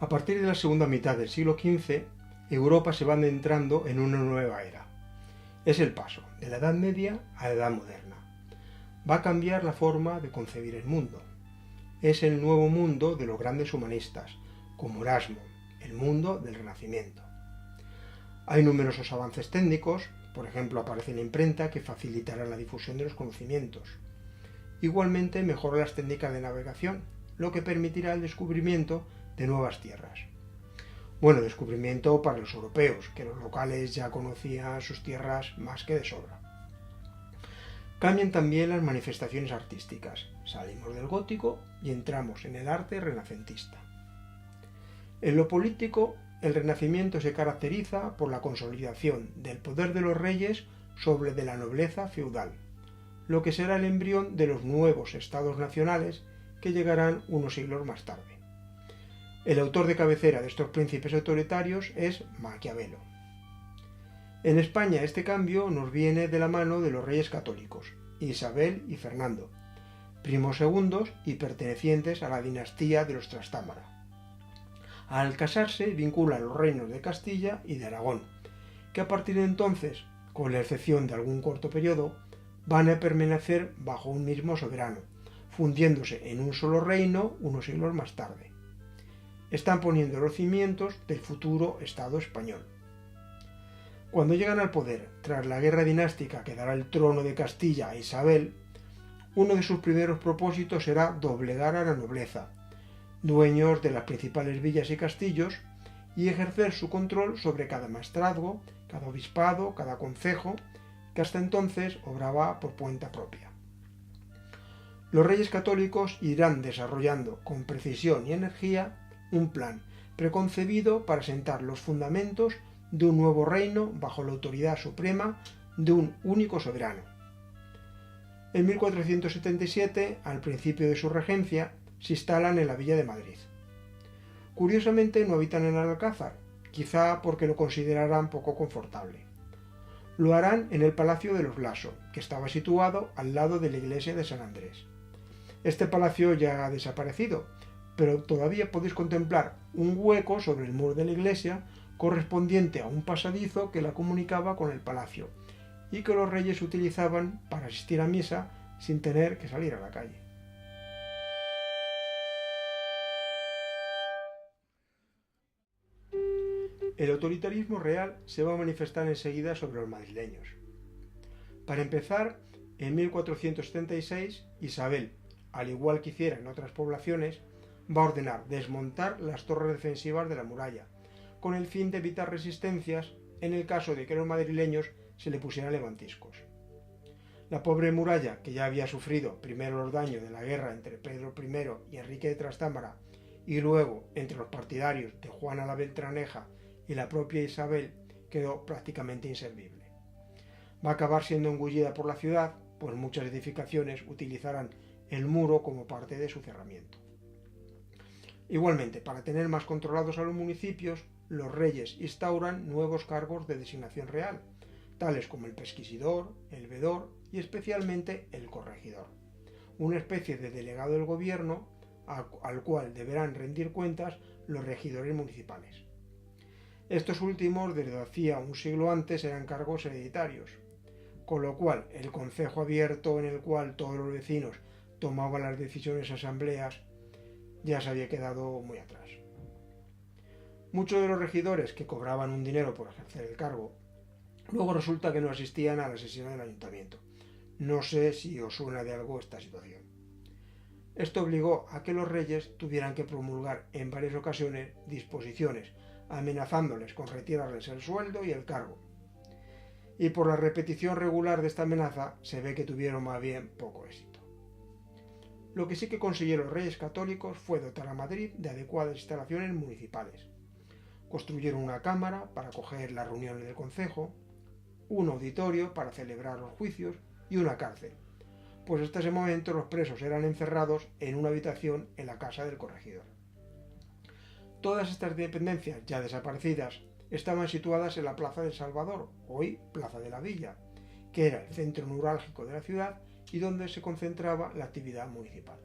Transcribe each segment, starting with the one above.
A partir de la segunda mitad del siglo XV, Europa se va adentrando en una nueva era. Es el paso de la Edad Media a la Edad Moderna. Va a cambiar la forma de concebir el mundo. Es el nuevo mundo de los grandes humanistas, como Erasmo, el mundo del Renacimiento. Hay numerosos avances técnicos, por ejemplo aparece la imprenta que facilitará la difusión de los conocimientos. Igualmente mejora las técnicas de navegación, lo que permitirá el descubrimiento de nuevas tierras. Bueno, descubrimiento para los europeos, que los locales ya conocían sus tierras más que de sobra. Cambian también las manifestaciones artísticas, salimos del gótico y entramos en el arte renacentista. En lo político, el Renacimiento se caracteriza por la consolidación del poder de los reyes sobre de la nobleza feudal, lo que será el embrión de los nuevos estados nacionales que llegarán unos siglos más tarde. El autor de cabecera de estos príncipes autoritarios es Maquiavelo. En España este cambio nos viene de la mano de los reyes católicos, Isabel y Fernando, primos segundos y pertenecientes a la dinastía de los Trastámara. Al casarse vinculan los reinos de Castilla y de Aragón, que a partir de entonces, con la excepción de algún corto periodo, van a permanecer bajo un mismo soberano, fundiéndose en un solo reino unos siglos más tarde. Están poniendo los cimientos del futuro Estado español. Cuando llegan al poder, tras la guerra dinástica que dará el trono de Castilla a Isabel, uno de sus primeros propósitos será doblegar a la nobleza, dueños de las principales villas y castillos, y ejercer su control sobre cada maestrazgo, cada obispado, cada concejo, que hasta entonces obraba por cuenta propia. Los reyes católicos irán desarrollando con precisión y energía un plan preconcebido para sentar los fundamentos de un nuevo reino bajo la autoridad suprema de un único soberano. En 1477, al principio de su regencia, se instalan en la villa de Madrid. Curiosamente no habitan en el Alcázar, quizá porque lo considerarán poco confortable. Lo harán en el Palacio de los Laso, que estaba situado al lado de la iglesia de San Andrés. Este palacio ya ha desaparecido, pero todavía podéis contemplar un hueco sobre el muro de la iglesia correspondiente a un pasadizo que la comunicaba con el palacio y que los reyes utilizaban para asistir a misa sin tener que salir a la calle. El autoritarismo real se va a manifestar enseguida sobre los madrileños. Para empezar, en 1476, Isabel, al igual que hiciera en otras poblaciones, va a ordenar desmontar las torres defensivas de la muralla, con el fin de evitar resistencias en el caso de que a los madrileños se le pusieran levantiscos. La pobre muralla, que ya había sufrido primero los daños de la guerra entre Pedro I y Enrique de Trastámara, y luego entre los partidarios de Juana la Beltraneja y la propia Isabel, quedó prácticamente inservible. Va a acabar siendo engullida por la ciudad, pues muchas edificaciones utilizarán el muro como parte de su cerramiento. Igualmente, para tener más controlados a los municipios, los reyes instauran nuevos cargos de designación real, tales como el pesquisidor, el vedor y especialmente el corregidor, una especie de delegado del gobierno al cual deberán rendir cuentas los regidores municipales. Estos últimos, desde hacía un siglo antes, eran cargos hereditarios, con lo cual el concejo abierto en el cual todos los vecinos tomaban las decisiones en asambleas ya se había quedado muy atrás. Muchos de los regidores que cobraban un dinero por ejercer el cargo, luego resulta que no asistían a la sesión del ayuntamiento. No sé si os suena de algo esta situación. Esto obligó a que los reyes tuvieran que promulgar en varias ocasiones disposiciones amenazándoles con retirarles el sueldo y el cargo. Y por la repetición regular de esta amenaza se ve que tuvieron más bien poco éxito. Lo que sí que consiguieron los reyes católicos fue dotar a Madrid de adecuadas instalaciones municipales. Construyeron una cámara para acoger las reuniones del concejo, un auditorio para celebrar los juicios y una cárcel, pues hasta ese momento los presos eran encerrados en una habitación en la casa del corregidor. Todas estas dependencias ya desaparecidas estaban situadas en la Plaza del Salvador, hoy Plaza de la Villa, que era el centro neurálgico de la ciudad y donde se concentraba la actividad municipal.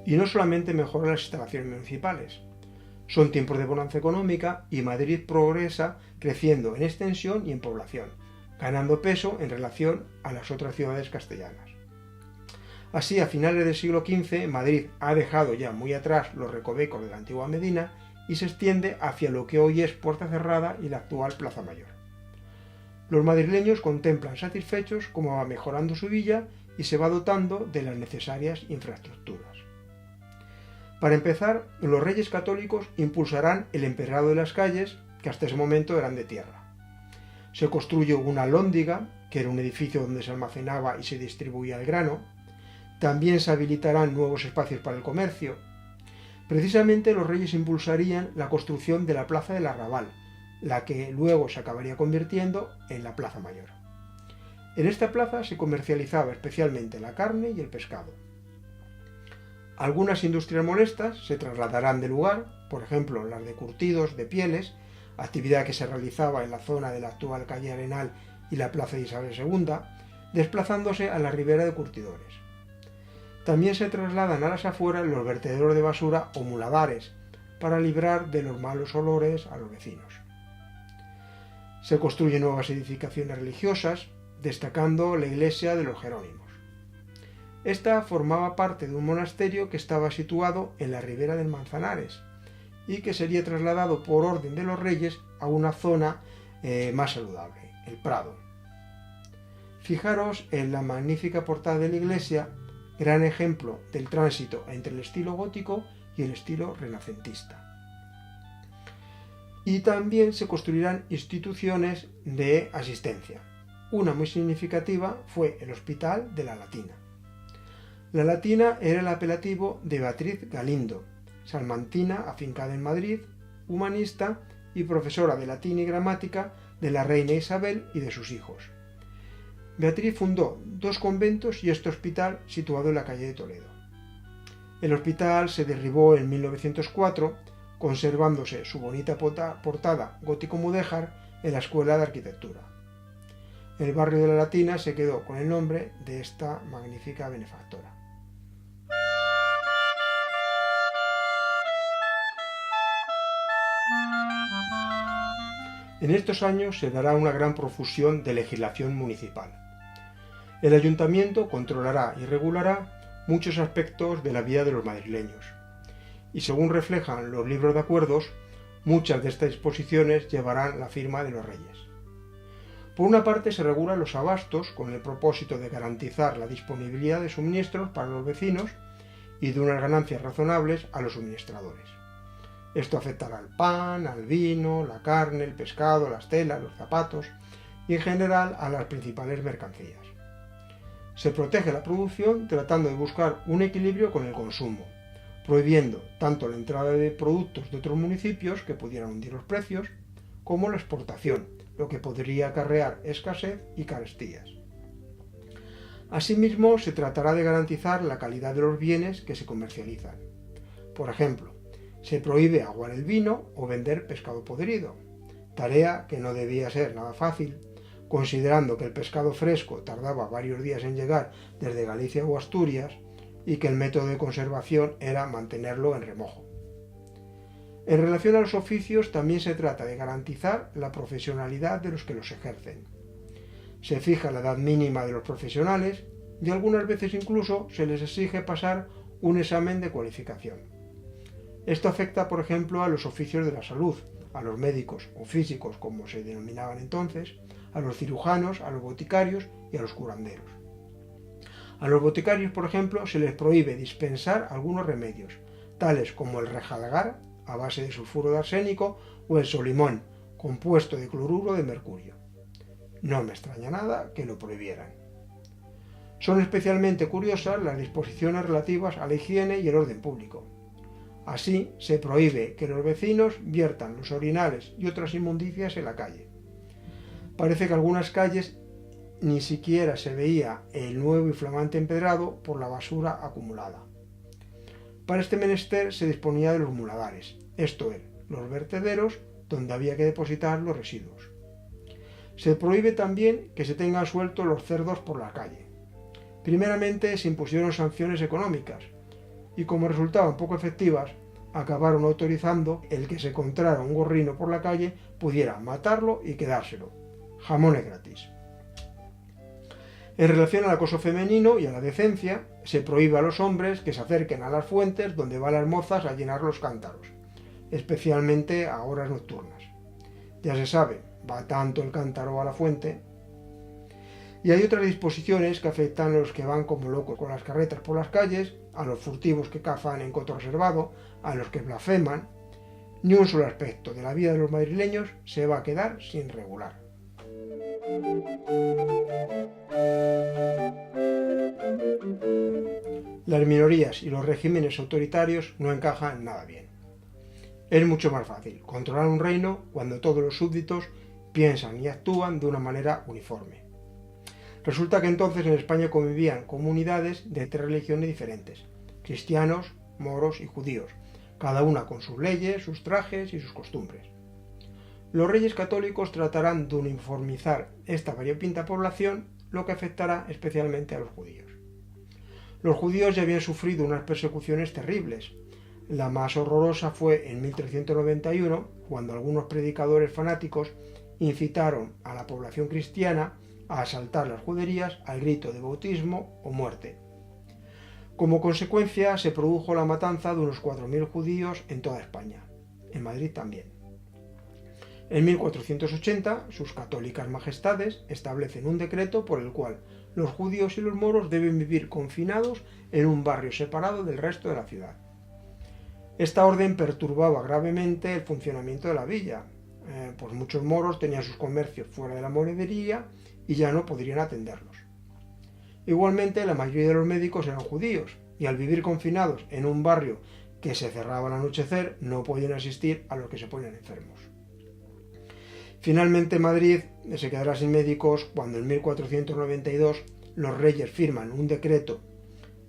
Y no solamente mejora las instalaciones municipales. Son tiempos de bonanza económica y Madrid progresa creciendo en extensión y en población, ganando peso en relación a las otras ciudades castellanas. Así, a finales del siglo XV, Madrid ha dejado ya muy atrás los recovecos de la antigua Medina y se extiende hacia lo que hoy es Puerta Cerrada y la actual Plaza Mayor. Los madrileños contemplan satisfechos cómo va mejorando su villa y se va dotando de las necesarias infraestructuras. Para empezar, los reyes católicos impulsarán el empedrado de las calles, que hasta ese momento eran de tierra. Se construye una alhóndiga, que era un edificio donde se almacenaba y se distribuía el grano. También se habilitarán nuevos espacios para el comercio. Precisamente los reyes impulsarían la construcción de la Plaza del Arrabal, la que luego se acabaría convirtiendo en la Plaza Mayor. En esta plaza se comercializaba especialmente la carne y el pescado. Algunas industrias molestas se trasladarán del lugar, por ejemplo las de curtidos de pieles, actividad que se realizaba en la zona de la actual calle Arenal y la plaza de Isabel II, desplazándose a la ribera de curtidores. También se trasladan a las afueras los vertederos de basura o muladares, para librar de los malos olores a los vecinos. Se construyen nuevas edificaciones religiosas, destacando la iglesia de los Jerónimos. Esta formaba parte de un monasterio que estaba situado en la ribera del Manzanares y que sería trasladado por orden de los reyes a una zona más saludable, el Prado. Fijaros en la magnífica portada de la iglesia, gran ejemplo del tránsito entre el estilo gótico y el estilo renacentista. Y también se construirán instituciones de asistencia. Una muy significativa fue el Hospital de la Latina. La Latina era el apelativo de Beatriz Galindo, salmantina afincada en Madrid, humanista y profesora de latín y gramática de la reina Isabel y de sus hijos. Beatriz fundó 2 conventos y este hospital situado en la calle de Toledo. El hospital se derribó en 1904, conservándose su bonita portada gótico-mudéjar en la Escuela de Arquitectura. El barrio de la Latina se quedó con el nombre de esta magnífica benefactora. En estos años se dará una gran profusión de legislación municipal. El ayuntamiento controlará y regulará muchos aspectos de la vida de los madrileños. Y según reflejan los libros de acuerdos, muchas de estas disposiciones llevarán la firma de los reyes. Por una parte se regulan los abastos con el propósito de garantizar la disponibilidad de suministros para los vecinos y de unas ganancias razonables a los suministradores. Esto afectará al pan, al vino, la carne, el pescado, las telas, los zapatos y en general a las principales mercancías. Se protege la producción tratando de buscar un equilibrio con el consumo, prohibiendo tanto la entrada de productos de otros municipios que pudieran hundir los precios, como la exportación, lo que podría acarrear escasez y carestías. Asimismo, se tratará de garantizar la calidad de los bienes que se comercializan. Por ejemplo, se prohíbe aguar el vino o vender pescado podrido, tarea que no debía ser nada fácil, considerando que el pescado fresco tardaba varios días en llegar desde Galicia o Asturias y que el método de conservación era mantenerlo en remojo. En relación a los oficios, también se trata de garantizar la profesionalidad de los que los ejercen. Se fija la edad mínima de los profesionales y algunas veces incluso se les exige pasar un examen de cualificación. Esto afecta, por ejemplo, a los oficios de la salud, a los médicos o físicos, como se denominaban entonces, a los cirujanos, a los boticarios y a los curanderos. A los boticarios, por ejemplo, se les prohíbe dispensar algunos remedios, tales como el rejalgar, a base de sulfuro de arsénico, o el solimón, compuesto de cloruro de mercurio. No me extraña nada que lo prohibieran. Son especialmente curiosas las disposiciones relativas a la higiene y el orden público. Así, se prohíbe que los vecinos viertan los orinales y otras inmundicias en la calle. Parece que algunas calles ni siquiera se veía el nuevo y flamante empedrado por la basura acumulada. Para este menester se disponía de los muladares, esto es, los vertederos donde había que depositar los residuos. Se prohíbe también que se tengan sueltos los cerdos por la calle. Primeramente se impusieron sanciones económicas, y como resultaban poco efectivas, acabaron autorizando el que se encontrara un gorrino por la calle pudiera matarlo y quedárselo. Jamones gratis. En relación al acoso femenino y a la decencia, se prohíbe a los hombres que se acerquen a las fuentes donde van las mozas a llenar los cántaros, especialmente a horas nocturnas. Ya se sabe, va tanto el cántaro a la fuente. Y hay otras disposiciones que afectan a los que van como locos con las carretas por las calles, a los furtivos que cazan en coto reservado, a los que blasfeman. Ni un solo aspecto de la vida de los madrileños se va a quedar sin regular. Las minorías y los regímenes autoritarios no encajan nada bien. Es mucho más fácil controlar un reino cuando todos los súbditos piensan y actúan de una manera uniforme. Resulta que entonces en España convivían comunidades de 3 religiones diferentes: cristianos, moros y judíos, cada una con sus leyes, sus trajes y sus costumbres. Los reyes católicos tratarán de uniformizar esta variopinta población, lo que afectará especialmente a los judíos. Los judíos ya habían sufrido unas persecuciones terribles. La más horrorosa fue en 1391, cuando algunos predicadores fanáticos incitaron a la población cristiana a asaltar las juderías al grito de bautismo o muerte. Como consecuencia se produjo la matanza de unos 4.000 judíos en toda España, en Madrid también. En 1480, sus católicas majestades establecen un decreto por el cual los judíos y los moros deben vivir confinados en un barrio separado del resto de la ciudad. Esta orden perturbaba gravemente el funcionamiento de la villa, pues muchos moros tenían sus comercios fuera de la monedería y ya no podrían atenderlos. Igualmente, la mayoría de los médicos eran judíos y al vivir confinados en un barrio que se cerraba al anochecer no podían asistir a los que se ponían enfermos. Finalmente Madrid se quedará sin médicos cuando en 1492 los reyes firman un decreto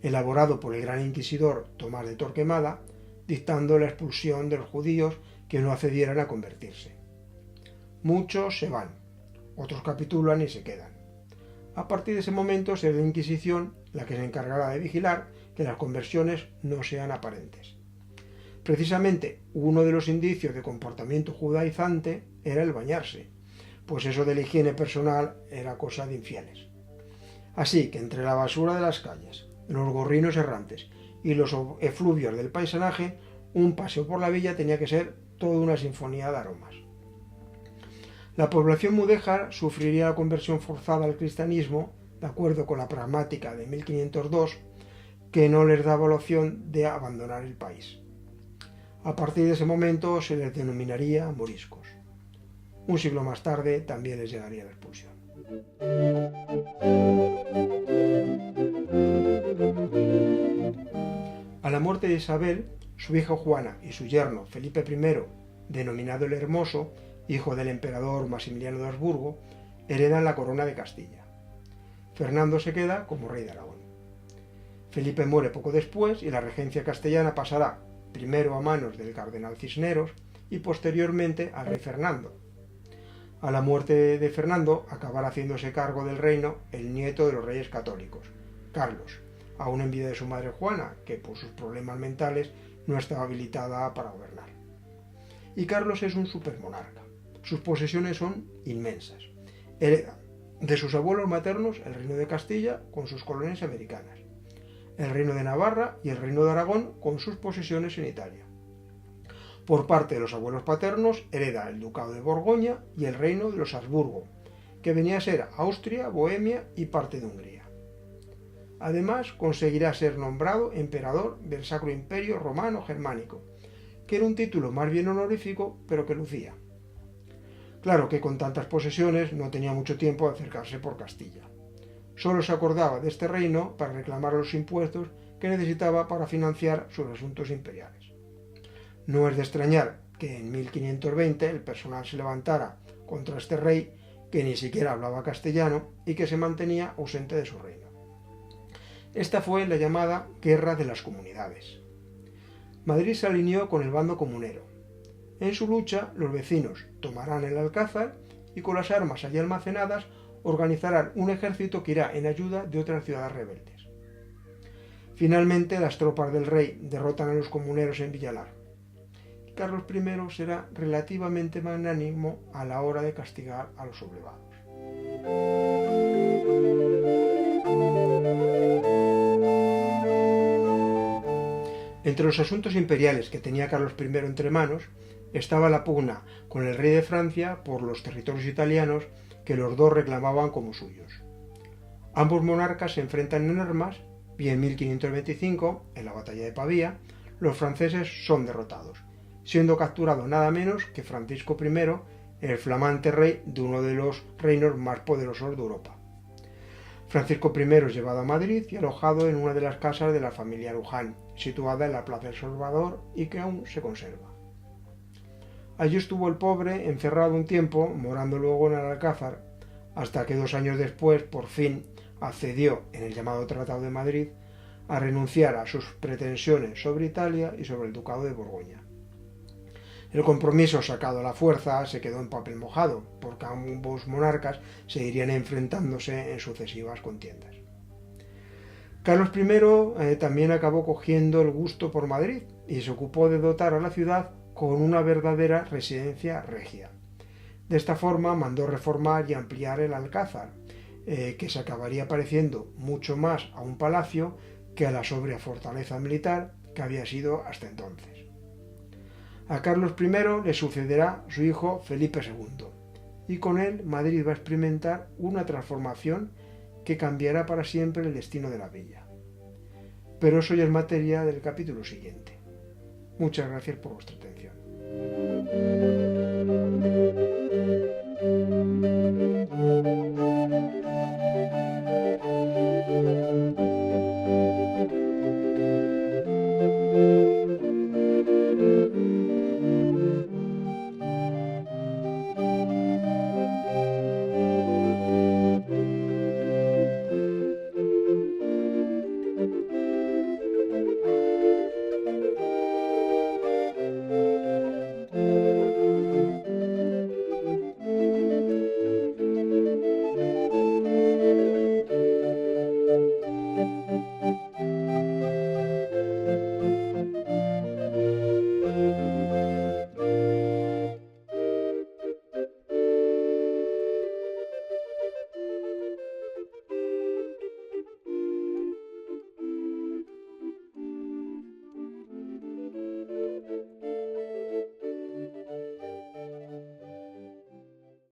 elaborado por el gran inquisidor Tomás de Torquemada, dictando la expulsión de los judíos que no accedieran a convertirse. Muchos se van, otros capitulan y se quedan. A partir de ese momento será la Inquisición la que se encargará de vigilar que las conversiones no sean aparentes. Precisamente uno de los indicios de comportamiento judaizante era el bañarse, pues eso de la higiene personal era cosa de infieles. Así que entre la basura de las calles, los gorrinos errantes y los efluvios del paisanaje, un paseo por la villa tenía que ser toda una sinfonía de aromas. La población mudéjar sufriría la conversión forzada al cristianismo, de acuerdo con la pragmática de 1502, que no les daba la opción de abandonar el país. A partir de ese momento se les denominaría moriscos. Un siglo más tarde también les llegaría la expulsión. A la muerte de Isabel, su hija Juana y su yerno Felipe I, denominado el Hermoso, hijo del emperador Maximiliano de Habsburgo, heredan la corona de Castilla. Fernando se queda como rey de Aragón. Felipe muere poco después y la regencia castellana pasará primero a manos del cardenal Cisneros y posteriormente al rey Fernando. A la muerte de Fernando acabará haciéndose cargo del reino el nieto de los reyes católicos, Carlos, aún en vida de su madre Juana, que por sus problemas mentales no estaba habilitada para gobernar. Y Carlos es un supermonarca. Sus posesiones son inmensas. Hereda de sus abuelos maternos el reino de Castilla con sus colonias americanas, el reino de Navarra y el reino de Aragón con sus posesiones en Italia. Por parte de los abuelos paternos hereda el ducado de Borgoña y el reino de los Habsburgo, que venía a ser Austria, Bohemia y parte de Hungría. Además, conseguirá ser nombrado emperador del Sacro Imperio Romano Germánico, que era un título más bien honorífico, pero que lucía. Claro que con tantas posesiones no tenía mucho tiempo de acercarse por Castilla. Solo se acordaba de este reino para reclamar los impuestos que necesitaba para financiar sus asuntos imperiales. No es de extrañar que en 1520 el personal se levantara contra este rey que ni siquiera hablaba castellano y que se mantenía ausente de su reino. Esta fue la llamada Guerra de las Comunidades. Madrid se alineó con el bando comunero. En su lucha, los vecinos tomarán el Alcázar y con las armas allí almacenadas organizarán un ejército que irá en ayuda de otras ciudades rebeldes. Finalmente, las tropas del rey derrotan a los comuneros en Villalar. Carlos I será relativamente magnánimo a la hora de castigar a los sublevados. Entre los asuntos imperiales que tenía Carlos I entre manos estaba la pugna con el rey de Francia por los territorios italianos que los dos reclamaban como suyos. Ambos monarcas se enfrentan en armas y en 1525, en la batalla de Pavía, los franceses son derrotados, siendo capturado nada menos que Francisco I, el flamante rey de uno de los reinos más poderosos de Europa. Francisco I es llevado a Madrid y alojado en una de las casas de la familia Luján, situada en la Plaza del Salvador y que aún se conserva. Allí estuvo el pobre encerrado un tiempo, morando luego en el Alcázar, hasta que 2 años después, por fin, accedió, en el llamado Tratado de Madrid, a renunciar a sus pretensiones sobre Italia y sobre el Ducado de Borgoña. El compromiso sacado a la fuerza se quedó en papel mojado, porque ambos monarcas seguirían enfrentándose en sucesivas contiendas. Carlos I también acabó cogiendo el gusto por Madrid y se ocupó de dotar a la ciudad con una verdadera residencia regia. De esta forma mandó reformar y ampliar el Alcázar, que se acabaría pareciendo mucho más a un palacio que a la sobria fortaleza militar que había sido hasta entonces. A Carlos I le sucederá su hijo Felipe II, y con él Madrid va a experimentar una transformación que cambiará para siempre el destino de la villa. Pero eso ya es materia del capítulo siguiente. Muchas gracias por vuestra atención.